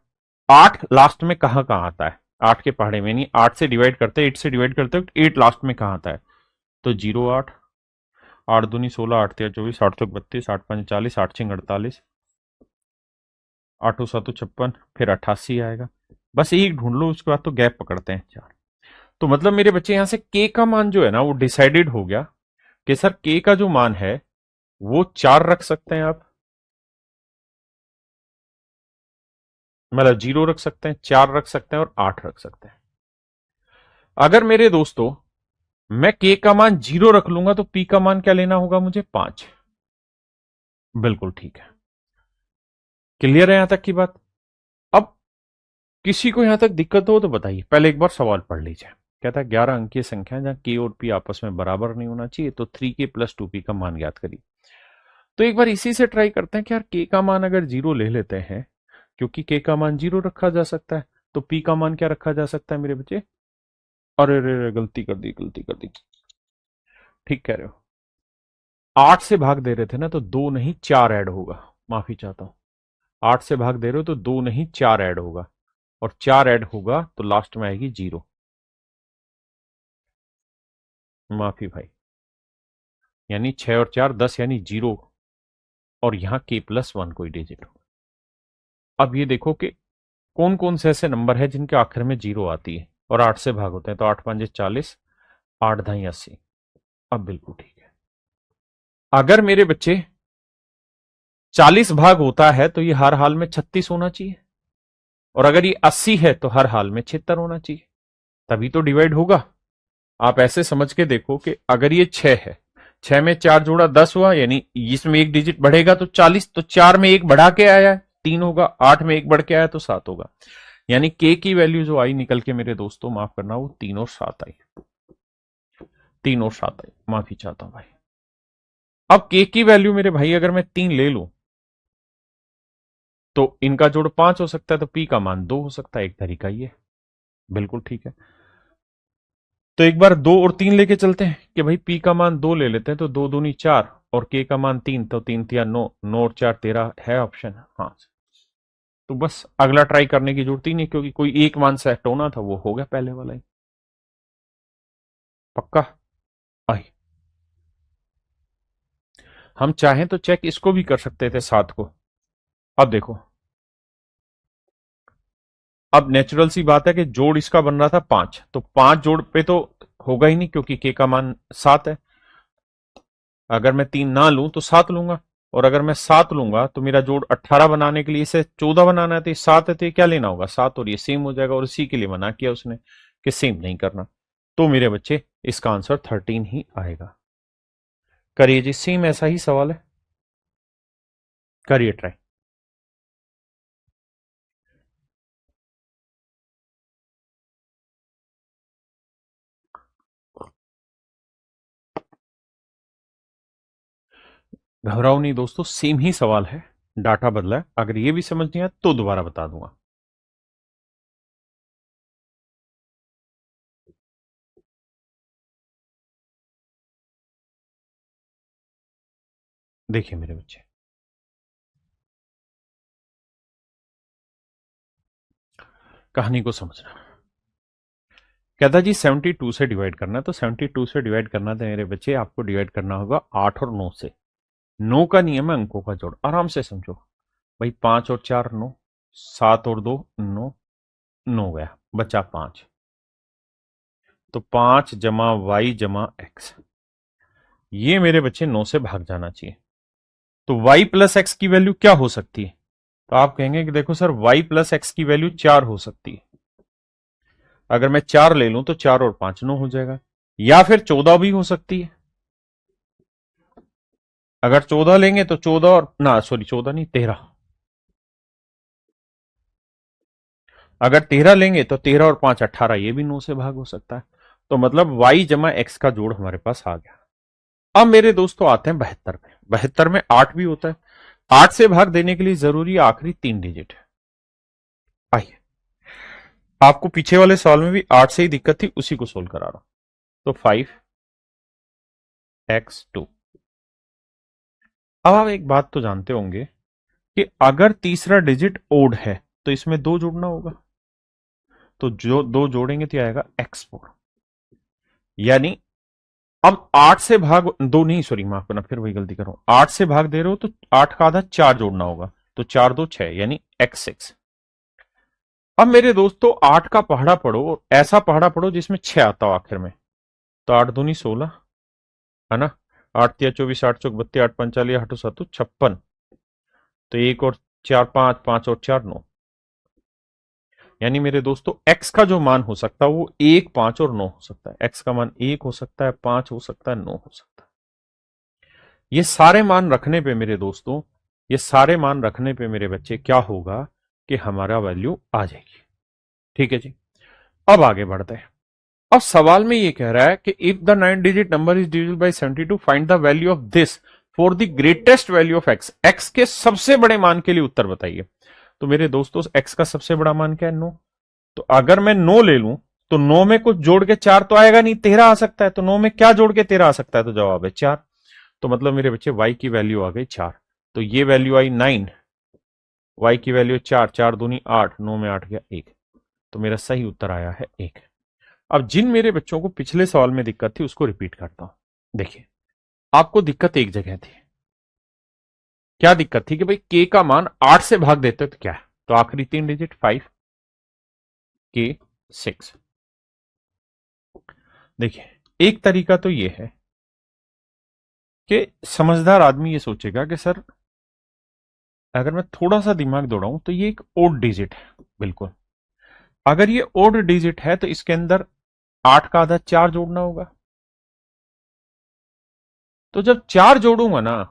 8 लास्ट में कहां कहां आता है? 8 के पहाड़े में, नहीं 8 से डिवाइड करते, 8 से डिवाइड करते हो, 8 लास्ट में कहां आता है? तो 0 8, 8 दूनी 16, 8 तेरह 24, 8 चौक 32, 8 पंच 40, 8 छः 48, 8 7 56, फिर 88 आएगा। बस यही ढूंढ लो, उसके बाद तो गैप पकड़ते हैं 4। तो मतलब मेरे बच्चे, यहां से के का मान जो है ना वो डिसाइडेड हो गया कि सर के का जो मान है वो 4 रख सकते हैं आप, मतलब 0 रख सकते हैं, 4 रख सकते हैं, और 8 रख सकते हैं। अगर मेरे दोस्तों मैं के का मान 0 रख लूंगा तो पी का मान क्या लेना होगा मुझे? 5। बिल्कुल ठीक है। क्लियर है यहां तक की बात? अब किसी को यहां तक दिक्कत हो तो बताइए, पहले एक बार सवाल पढ़ लीजिए। कहता है 11 अंकीय संख्या जहां के और पी आपस में बराबर नहीं होना चाहिए, तो 3k प्लस 2p का मान ज्ञात करिए। तो एक बार इसी से ट्राई करते हैं कि यार के का मान अगर 0 ले लेते हैं, क्योंकि के का मान 0 रखा जा सकता है, तो पी का मान क्या रखा जा सकता है मेरे बच्चे? अरे रे, गलती कर दी, गलती कर दी। ठीक कह रहे हो। 8 से भाग दे रहे थे ना, तो 2 नहीं 4 ऐड होगा। माफी चाहता हूं। 8 से भाग दे रहे हो तो 2 नहीं 4 ऐड होगा, और 4 ऐड होगा तो लास्ट में आएगी 0। माफी भाई। यानी 6 और 4 10, यानी 0। और यहां k+1 कोई डिजिट हो। अब ये देखो कि कौन कौन से ऐसे नंबर है जिनके आखिर में 0 आती है और 8 से भाग होते हैं। तो 8 5 40, 8 ढाई 80। अब बिल्कुल ठीक है। अगर मेरे बच्चे 40 भाग होता है तो ये हर हाल में 36 होना चाहिए, और अगर ये 80 है तो हर हाल में 76 होना चाहिए, तभी तो डिवाइड होगा। आप ऐसे समझ के देखो कि अगर ये 6 है, 6 में 4 जोड़ा 10 हुआ, यानी इसमें एक डिजिट बढ़ेगा तो 40, तो 4 में एक बढ़ा के आया है 3 होगा, 8 में एक बढ़ के आया तो 7 होगा। यानी के की वैल्यू जो आई निकल के मेरे दोस्तों, माफ करना, वो 3 और 7 आई। 3 और 7 आई, माफी चाहता हूं भाई। अब के की वैल्यू मेरे भाई अगर मैं 3 ले लूं तो इनका जोड़ 5 हो सकता है, तो पी का मान 2 हो सकता है। एक तरीका ये, बिल्कुल ठीक है। तो एक बार 2 और 3 लेके चलते हैं कि भाई पी का मान 2 ले लेते हैं, तो 2 दूनी 4 और के का मान 3, तो 3 तिया 9, 9 और 4 13 है ऑप्शन। हाँ, तो बस अगला ट्राई करने की जरूरत ही नहीं, क्योंकि कोई एक मान सेट होना था, वो हो गया पहले वाला ही। पक्का। आई। हम चाहें तो चेक इसको भी कर सकते थे 7 को। अब देखो, अब नेचुरल सी बात है कि जोड़ इसका बन रहा था 5, तो 5 जोड़ पे तो होगा ही नहीं, क्योंकि के का मान 7 है। अगर मैं 3 ना लूं तो 7 लूंगा, और अगर मैं 7 लूंगा तो मेरा जोड़ 18 बनाने के लिए इसे 14 बनाना है, तो 7 है तो ये क्या लेना होगा 7, और ये सेम हो जाएगा। और इसी के लिए मना किया उसने कि सेम नहीं करना। तो मेरे बच्चे इसका आंसर 13 ही आएगा। करिए जी, सेम ऐसा ही सवाल है, करिए ट्राई। घबराओ नहीं दोस्तों, सेम ही सवाल है, डाटा बदला है। अगर ये भी समझ नहीं आया तो दोबारा बता दूंगा। देखिए मेरे बच्चे, कहानी को समझना। कहता जी 72 से डिवाइड करना, तो 72 से डिवाइड करना था मेरे बच्चे, आपको डिवाइड करना होगा 8 और 9 से। 9 का नियम है अंकों का जोड़, आराम से समझो भाई। 5 और 4 9, 7 और 2 9, 9 गया, बचा 5। तो 5 जमा वाई जमा एक्स, ये मेरे बच्चे 9 से भाग जाना चाहिए। तो y प्लस एक्स की वैल्यू क्या हो सकती है? तो आप कहेंगे कि देखो सर, y प्लस एक्स की वैल्यू 4 हो सकती है। अगर मैं 4 ले लूं तो 4 और 5 9 हो जाएगा, या फिर 14 भी हो सकती है। अगर 14 लेंगे तो 14 और ना, सॉरी 14 नहीं, 13। अगर 13 लेंगे तो 13 और 5 18, ये भी 9 से भाग हो सकता है। तो मतलब y जमा एक्स का जोड़ हमारे पास आ गया। अब मेरे दोस्तों आते हैं 72 में। 72 में 8 भी होता है। 8 से भाग देने के लिए जरूरी आखिरी 3 डिजिट है। आइए, आपको पीछे वाले सवाल में भी 8 से ही दिक्कत थी, उसी को सोल्व करा रहा हूं। तो 5x2। अब आप एक बात तो जानते होंगे कि अगर तीसरा डिजिट ओड है तो इसमें 2 जोड़ना होगा, तो जो 2 जोड़ेंगे तो आएगा x4। यानी अब 8 से भाग 2 नहीं, सॉरी माफ करना, फिर वही गलती कर रहा हूं। 8 से भाग दे रहे हो तो 8 का आधा 4 जोड़ना होगा, तो 4 2 6, यानी x6। अब मेरे दोस्तों 8 का पहाड़ा पढ़ो, ऐसा पहाड़ा पढ़ो जिसमें 6 आता हो आखिर में। तो 8 दूनी 16, है ना। 8 तिया 24, 8 चौक 32, 8 45, 8 7 56। तो 1 और 4 5, 5 और 4 9। यानी मेरे दोस्तों x का जो मान हो सकता है वो 1 5 और 9 हो सकता है। x का मान 1 हो सकता है, 5 हो सकता है, 9 हो सकता है। ये सारे मान रखने पे मेरे दोस्तों, ये सारे मान रखने पे मेरे बच्चे क्या होगा कि हमारा वैल्यू आ जाएगी। ठीक है जी। अब आगे बढ़ते हैं। अब सवाल में ये कह रहा है कि if the 9 digit number is divisible by 72, find the value of this for the greatest value of x. X के सबसे बड़े मान के लिए उत्तर बताइए। तो मेरे दोस्तों एक्स का सबसे बड़ा मान क्या है? 9। तो अगर मैं 9 ले लूं तो 9 में कुछ जोड़ के 4 तो आएगा नहीं, 13 आ सकता है। तो 9 में क्या जोड़ के 13 आ सकता है? तो जवाब है 4। तो मतलब मेरे बच्चे y की वैल्यू आ गई 4। तो ये वैल्यू आई 9, y की वैल्यू 4, 4 दूनी 8, 9 में 8 गया 1। तो मेरा सही उत्तर आया है 1। अब जिन मेरे बच्चों को पिछले सवाल में दिक्कत थी उसको रिपीट करता हूं। देखिए, आपको दिक्कत एक जगह थी। क्या दिक्कत थी? कि भाई के का मान 8 से भाग देते तो क्या है? तो आखिरी 3 डिजिट 5 के 6। देखिए, एक तरीका तो ये है कि समझदार आदमी ये सोचेगा कि सर, अगर मैं थोड़ा सा दिमाग दौड़ाऊं तो ये एक ओड डिजिट है। बिल्कुल, अगर ये ओड डिजिट है तो इसके अंदर 8 का आधा 4 जोड़ना होगा। तो जब 4 जोड़ूंगा ना,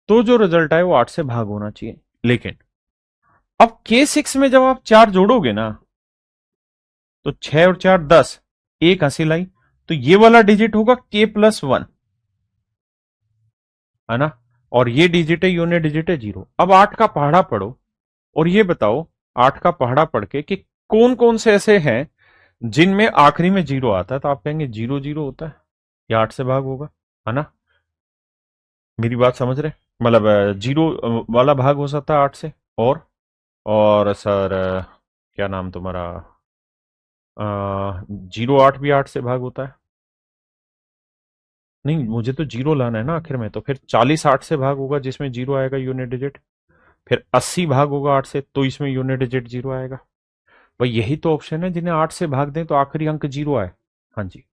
तो जो रिजल्ट आए वो 8 से भाग होना चाहिए। लेकिन अब K6 में जब आप 4 जोड़ोगे ना, तो 6 और 4 10, एक हासिल आई। तो ये वाला डिजिट होगा K+1, है ना। और ये डिजिट है, यूनिट डिजिट है 0। अब 8 का पहाड़ा पढ़ो और ये बताओ, 8 का पहाड़ा पढ़ के कि कौन कौन से ऐसे हैं जिनमें आखिरी में 0 आता है। तो आप कहेंगे 0 0 होता है, या 8 से भाग होगा, है ना। मेरी बात समझ रहे? मतलब 0 वाला भाग हो सकता है 8 से। और सर, क्या नाम तुम्हारा, 0 8 भी 8 से भाग होता है। नहीं, मुझे तो 0 लाना है ना आखिर में। तो फिर 40 8 से भाग होगा जिसमें 0 आएगा यूनिट डिजिट। फिर 80 भाग होगा 8 से, तो इसमें यूनिट डिजिट 0 आएगा। भाई यही तो ऑप्शन है जिन्हें 8 से भाग दें तो आखिरी अंक 0 आए। हाँ जी।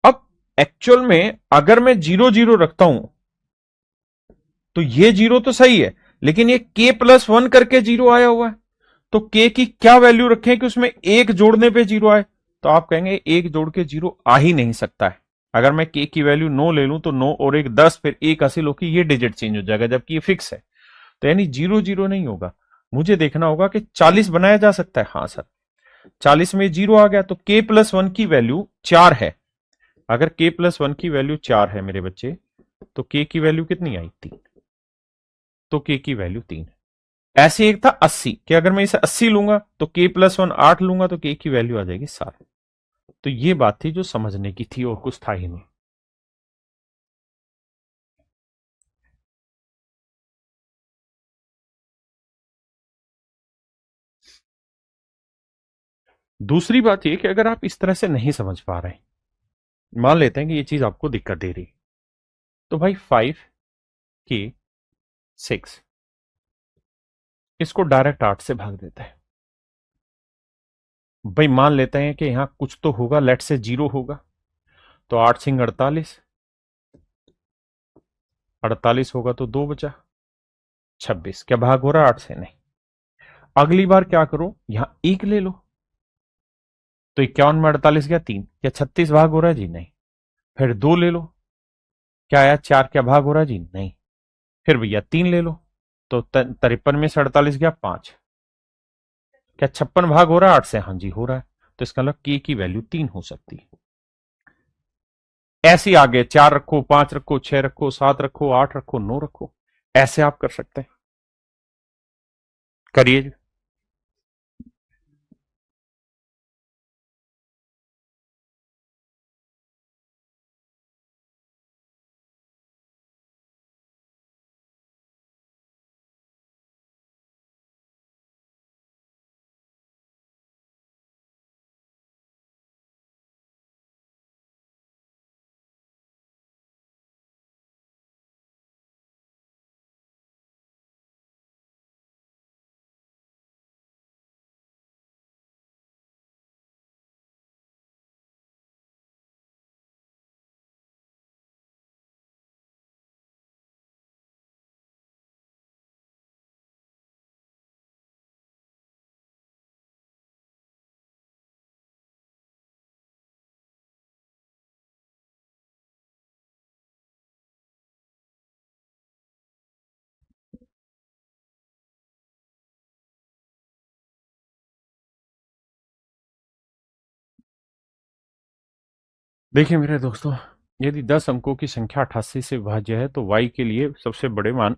अब एक्चुअल में अगर मैं 0 0 रखता हूं तो ये 0 तो सही है, लेकिन ये K+1 करके 0 आया हुआ है। तो K की क्या वैल्यू रखें कि उसमें एक जोड़ने पे 0 आए? तो आप कहेंगे एक जोड़ के 0 आ ही नहीं सकता है। अगर मैं K की वैल्यू 9 ले लूं तो 9 और 1 10, फिर 1 हासिल होकर ये डिजिट चेंज हो जाएगा, जबकि ये फिक्स है। तो यानी 0 0 नहीं होगा। मुझे देखना होगा कि 40 बनाया जा सकता है। हाँ सर, 40 में 0 आ गया तो K+1 की वैल्यू 4 है। अगर K+1 की वैल्यू 4 है मेरे बच्चे, तो K की वैल्यू कितनी आई? 3। तो K की वैल्यू 3। ऐसे एक था 80, कि अगर मैं इसे 80 लूंगा तो K+1 8 लूंगा तो K की वैल्यू आ जाएगी 7। तो ये बात थी जो समझने की थी, और कुछ था ही नहीं। दूसरी बात यह कि अगर आप इस तरह से नहीं समझ पा रहे, मान लेते हैं कि ये चीज आपको दिक्कत दे रही, तो भाई 5 के 6 इसको डायरेक्ट 8 से भाग देता है। भाई मान लेते हैं कि यहां कुछ तो होगा, लेट से 0 होगा। तो 8 सिंग 48, 48 होगा तो 2 बचा 26। क्या भाग हो रहा है 8 से? नहीं। अगली बार क्या करो, यहां 1 ले लो। तो 51 में 48 गया 3। क्या 36 भाग हो रहा है? जी नहीं। फिर 2 ले लो। क्या आया? 4। क्या भाग हो रहा है? जी नहीं। फिर भैया 3 ले लो। तो 53 में से 48 गया 5। क्या 56 भाग हो रहा है 8 से? हाँ जी हो रहा है। तो इसका मतलब के की वैल्यू 3 हो सकती है। ऐसे आगे 4 रखो, 5 रखो, 6 रखो, 7 रखो, 8 रखो, 9 रखो, ऐसे आप कर सकते हैं। करिए। देखिए मेरे दोस्तों, यदि 10 अंकों की संख्या 88 से विभाज्य है तो y के लिए सबसे बड़े मान,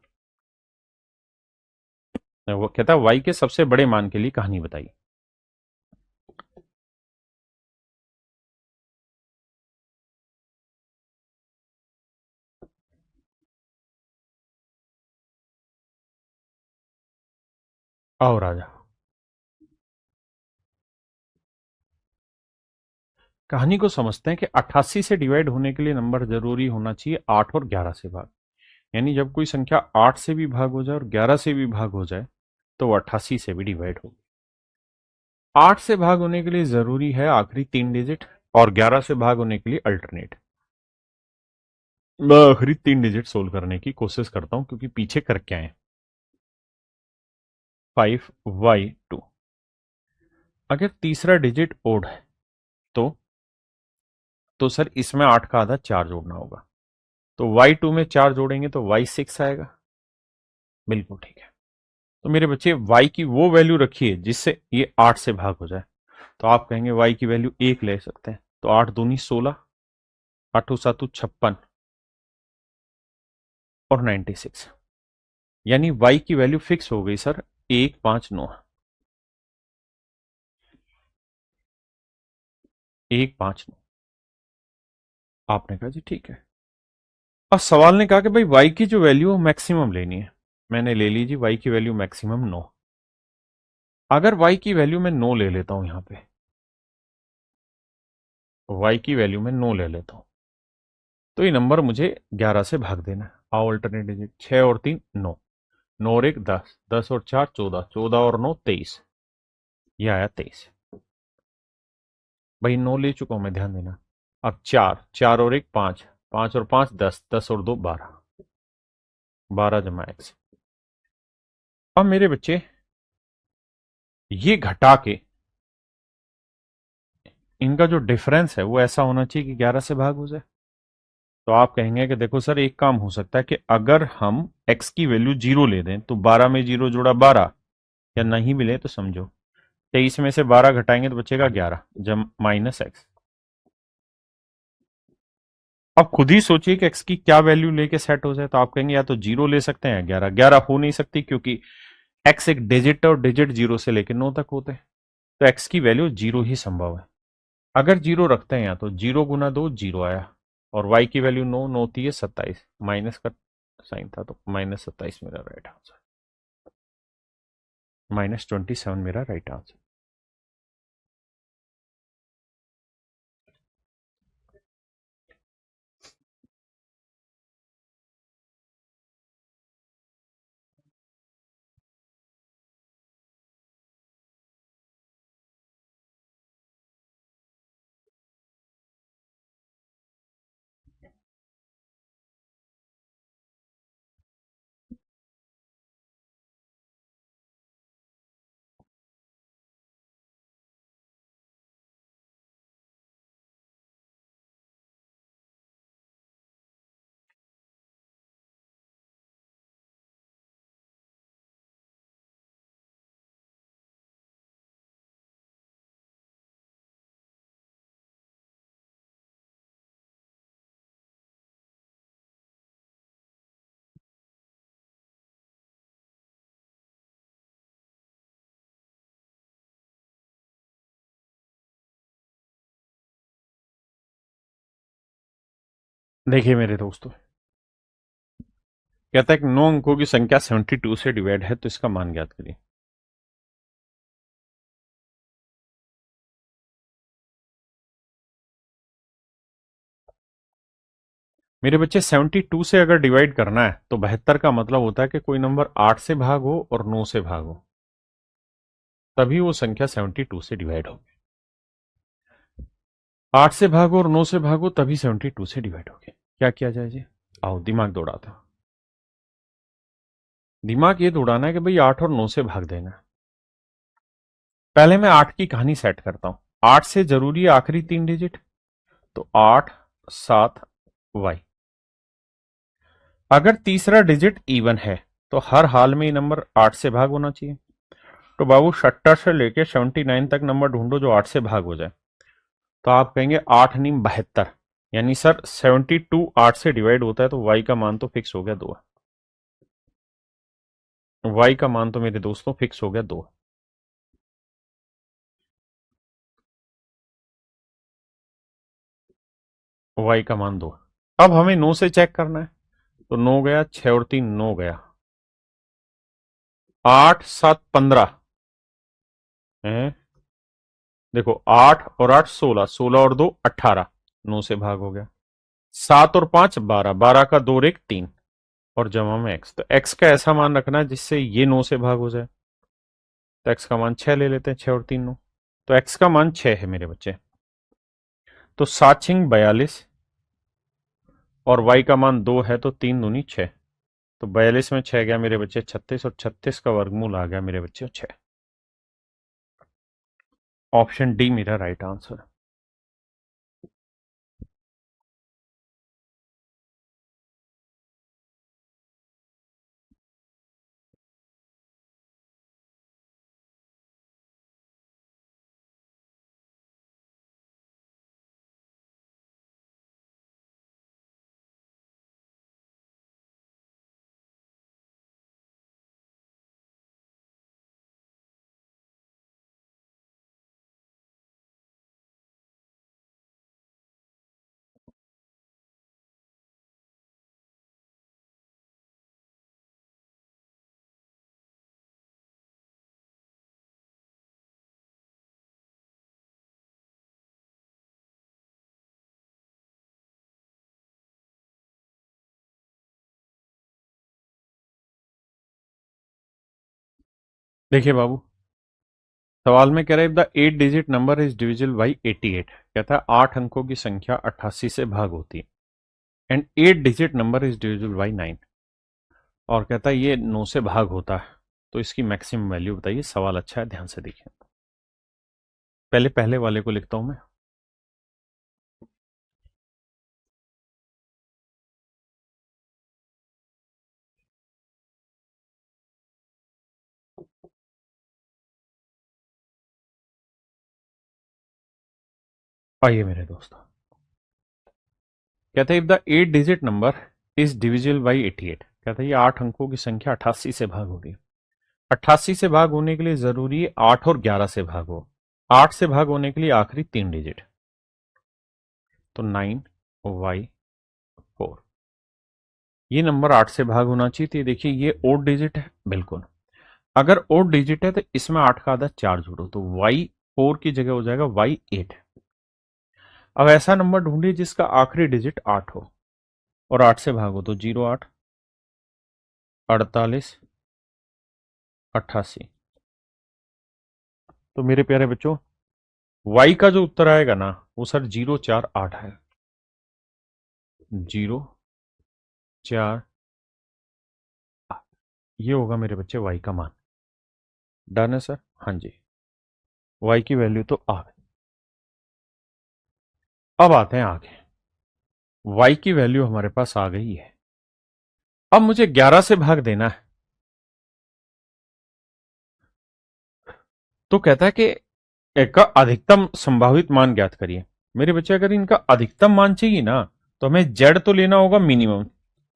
वो कहता है y के सबसे बड़े मान के लिए कहानी बताइए। आओ राजा। कहानी को समझते हैं कि 88 से डिवाइड होने के लिए नंबर जरूरी होना चाहिए 8 और 11 से भाग। यानी जब कोई संख्या 8 से भी भाग हो जाए और 11 से भी भाग हो जाए तो वो 88 से भी डिवाइड हो। 8 से भाग होने के लिए जरूरी है आखिरी 3 डिजिट और 11 से भाग होने के लिए अल्टरनेट। मैं आखिरी 3 डिजिट सोल्व करने की कोशिश करता हूं क्योंकि पीछे करके आए। 5y2। अगर तीसरा डिजिट ओड है तो सर इसमें 8 का आधा 4 जोड़ना होगा। तो y2 में 4 जोड़ेंगे तो y6 आएगा। बिल्कुल ठीक है। तो मेरे बच्चे y की वो वैल्यू रखिए जिससे ये 8 से भाग हो जाए। तो आप कहेंगे y की वैल्यू 1 ले सकते हैं। तो 8 दूनी 16, 8 सातु 56 और 96। यानी y की वैल्यू फिक्स हो गई सर 159। 159। आपने कहा जी ठीक है। अब सवाल ने कहा कि भाई y की जो वैल्यू मैक्सिमम लेनी है। मैंने ले ली जी y की वैल्यू मैक्सिमम 9। अगर y की वैल्यू मैं 9 ले लेता हूं यहां पे, y की वैल्यू में 9 ले लेता हूं तो ये नंबर मुझे 11 से भाग देना है। आओ अल्टरनेट डिजिट, 6 और 3 9, 9 और 1 10, 10 और 4 14, 14 और 9 23। ये आया 23। भाई 9 ले चुका हूं मैं, ध्यान देना। अब 4, 4 और 1 5, 5 और 5 10, 10 और 2 12, 12 जमा x। अब मेरे बच्चे ये घटा के इनका जो डिफरेंस है वो ऐसा होना चाहिए कि 11 से भाग हो जाए। तो आप कहेंगे कि देखो सर एक काम हो सकता है कि अगर हम x की वैल्यू 0 ले दें तो 12 में 0 जोड़ा 12, या नहीं मिले तो समझो 23 में से 12 घटाएंगे तो बचेगा 11 जब माइनस एक्स। अब खुद ही सोचिए कि x की क्या वैल्यू लेके सेट हो जाए। तो आप कहेंगे या तो 0 ले सकते हैं या 11। 11 हो नहीं सकती क्योंकि x एक डिजिट है और डिजिट 0 से लेकर 9 तक होते हैं। तो x की वैल्यू 0 ही संभव है। अगर 0 रखते हैं या तो 0 गुना 2 0 आया, और y की वैल्यू 9, 9 होती है 27, माइनस का साइन था तो -27 मेरा राइट आंसर। -27 मेरा राइट आंसर। देखिए मेरे दोस्तों, कहता है कि 9 अंकों की संख्या 72 से डिवाइड है तो इसका मान ज्ञात करिए। मेरे बच्चे 72 से अगर डिवाइड करना है तो 72 का मतलब होता है कि कोई नंबर 8 से भाग हो और 9 से भाग हो, तभी वो संख्या 72 से डिवाइड होगी। 8 से भागो और 9 से भागो तभी 72 से डिवाइड होगी। क्या किया जाए जी? आओ दिमाग दौड़ाते हैं। दिमाग ये दौड़ाना है कि भाई 8 और 9 से भाग देना है। पहले मैं 8 की कहानी सेट करता हूं। 8 से जरूरी है आखिरी 3 डिजिट, तो 8 7 वाई। अगर तीसरा डिजिट इवन है तो हर हाल में ये नंबर 8 से भाग होना चाहिए। तो बाबू 70 से लेके 79 तक नंबर ढूंढो जो 8 से भाग हो जाए। तो आप कहेंगे 8 नीम 72, यानी सर 72 8 से डिवाइड होता है तो y का मान तो फिक्स हो गया 2। y का मान तो मेरे दोस्तों फिक्स हो गया 2। y का मान 2। अब हमें 9 से चेक करना है। तो 9 गया, 6 और 3 9 गया। 8 7 15 है। देखो 8 और 8 16, 16 और 2 18, 9 से भाग हो गया। 7 और 5 12, 12 का 2 और 1 3, और जमा में x। तो x का ऐसा मान रखना है जिससे ये 9 से भाग हो जाए। तो x का मान 6 ले लेते हैं, 6 और 3 9। तो x का मान 6 है मेरे बच्चे। तो 7 6 42, और y का मान 2 है, तो 3 दूनी 6। तो 42 में 6 गया मेरे बच्चे 36, और 36 का वर्गमूल आ गया मेरे बच्चे 6। ऑप्शन डी मेरा राइट आंसर। देखिए बाबू, सवाल में कह रहा है the 8 digit number is divisible by 88। कहता है 8 अंकों की संख्या 88 से भाग होती है, and 8 digit number is divisible by 9। और कहता है ये 9 से भाग होता है, तो इसकी मैक्सिमम वैल्यू बताइए। सवाल अच्छा है, ध्यान से देखिए। पहले पहले वाले को लिखता हूं मैं। आइए मेरे दोस्तों, कहते हैं if the 8 digit number is divisible by 88। कहता है ये 8 अंकों की संख्या 88 से भाग होगी। 88 से भाग होने के लिए जरूरी है 8 और 11 से भाग हो। 8 से भाग होने के लिए आखिरी 3 डिजिट, तो 9y4। ये नंबर 8 से भाग होना चाहिए। तो ये देखिए, ये ओड डिजिट है बिल्कुल। अगर ओड डिजिट है तो इसमें 8 का आधा 4 जोड़ो, तो y4 की जगह हो जाएगा y8। अब ऐसा नंबर ढूंढिए जिसका आखिरी डिजिट 8 हो और 8 से भागो, तो 08 48 88। तो मेरे प्यारे बच्चों, y का जो उत्तर आएगा ना, वो सर 048 है। 048, ये होगा मेरे बच्चे y का मान। डन है सर? हाँ जी, y की वैल्यू तो आ गई। अब आते हैं आगे। y की वैल्यू हमारे पास आ गई है। अब मुझे 11 से भाग देना है। तो कहता है कि इसका अधिकतम संभावित मान ज्ञात करिए। मेरे बच्चे, अगर इनका अधिकतम मान चाहिए ना, तो हमें z तो लेना होगा मिनिमम,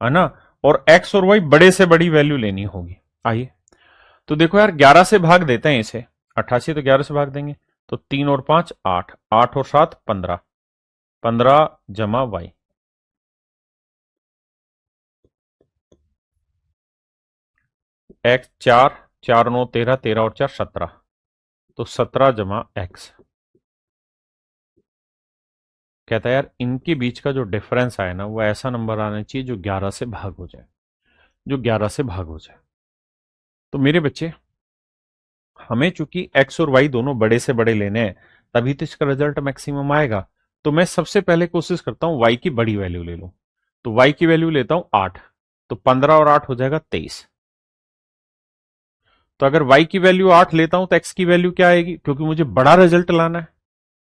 है ना, और x और y बड़े से बड़ी वैल्यू लेनी होगी। आइए, तो देखो यार, 11 से भाग देते हैं इसे। 88 तो 11 से भाग देंगे, तो 3 और 5 8, 8 और 7 15, 15 जमा y। x 4, 4 9 13, 13 और 4 17, तो 17 जमा x। कहता है यार, इनके बीच का जो डिफरेंस आए ना, वो ऐसा नंबर आना चाहिए जो 11 से भाग हो जाए, जो 11 से भाग हो जाए। तो मेरे बच्चे, हमें चूंकि x और y दोनों बड़े से बड़े लेने हैं, तभी तो इसका रिजल्ट मैक्सिमम आएगा। तो मैं सबसे पहले कोशिश करता हूं y की बड़ी वैल्यू ले लूं। तो y की वैल्यू लेता हूं 8, तो 15 और 8 हो जाएगा 23। तो अगर y की वैल्यू 8 लेता हूं तो x की वैल्यू क्या आएगी, क्योंकि मुझे बड़ा रिजल्ट लाना है।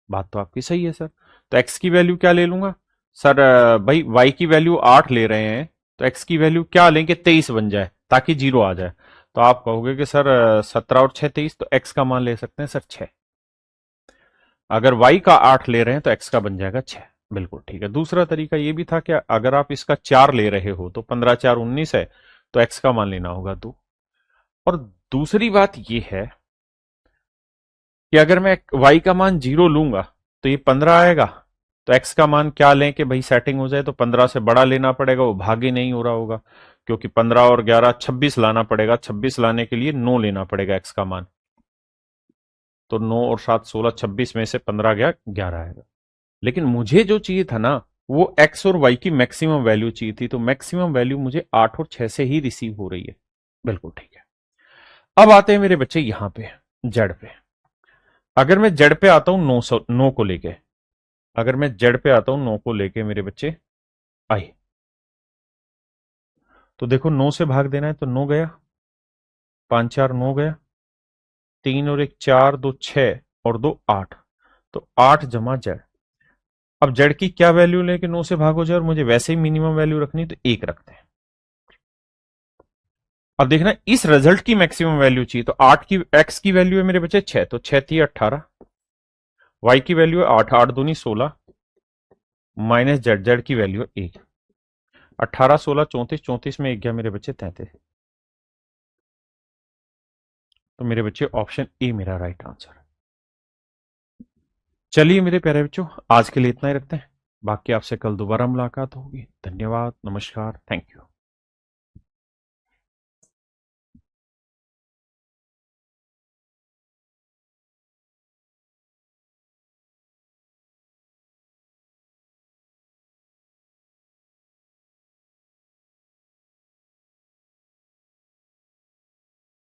बात तो आपकी सही है सर। तो x की वैल्यू क्या ले लूंगा सर? भाई y की वैल्यू 8 ले रहे हैं, तो x की वैल्यू क्या लें कि 23 बन जाए, ताकि जीरो आ जाए। तो आप कहोगे कि सर 17 और 6 23, तो x का मान ले सकते हैं सर 6। अगर y का 8 ले रहे हैं तो x का बन जाएगा 6। बिल्कुल ठीक है। दूसरा तरीका ये भी था कि अगर आप इसका 4 ले रहे हो, तो 15 4 19 है, तो x का मान लेना होगा 2। और दूसरी बात ये है कि अगर मैं y का मान 0 लूंगा, तो ये 15 आएगा। तो x का मान क्या लें कि भाई सेटिंग हो जाए, तो 15 से बड़ा लेना पड़ेगा, वो भागे नहीं हो रहा होगा। क्योंकि 15 और 11 26 लाना पड़ेगा, 26 लाने के लिए 9 लेना पड़ेगा एक्स का मान। तो 9 और 7 16, 26 में से 15 गया 11 आएगा। लेकिन मुझे जो चाहिए था ना, वो एक्स और वाई की मैक्सिमम वैल्यू चाहिए थी, तो मैक्सिमम वैल्यू मुझे 8 और 6 से ही रिसीव हो रही है। बिल्कुल ठीक है। अब आते हैं मेरे बच्चे यहां पे जेड पे। अगर मैं जेड पे आता हूं 9 को लेके, अगर मैं जेड पे आता हूं 9 को लेके मेरे बच्चे आई, तो देखो 9 से भाग देना है तो 9 गया, 5 4 9 गया, 3 और 1 4, 2 6 और 2 8, तो 8 जमा जेड। अब जेड की क्या वैल्यू लेके 9 से भागो जाए, और मुझे वैसे ही मिनिमम वैल्यू रखनी, तो 1 रखते हैं। अब देखना इस रिजल्ट की मैक्सिमम वैल्यू चाहिए, तो 8 की एक्स की वैल्यू है मेरे बच्चे 6, तो 6 थी 18, वाई की वैल्यू है 8, 8 दूनी 16, माइनस जेड, जेड की वैल्यू है 1, 18 16 34, 34 में 1 गया मेरे बच्चे 33। तो मेरे बच्चे ऑप्शन ए मेरा राइट आंसर है। चलिए मेरे प्यारे बच्चों, आज के लिए इतना ही रखते हैं, बाकी आपसे कल दोबारा मुलाकात होगी। धन्यवाद, नमस्कार, थैंक यू।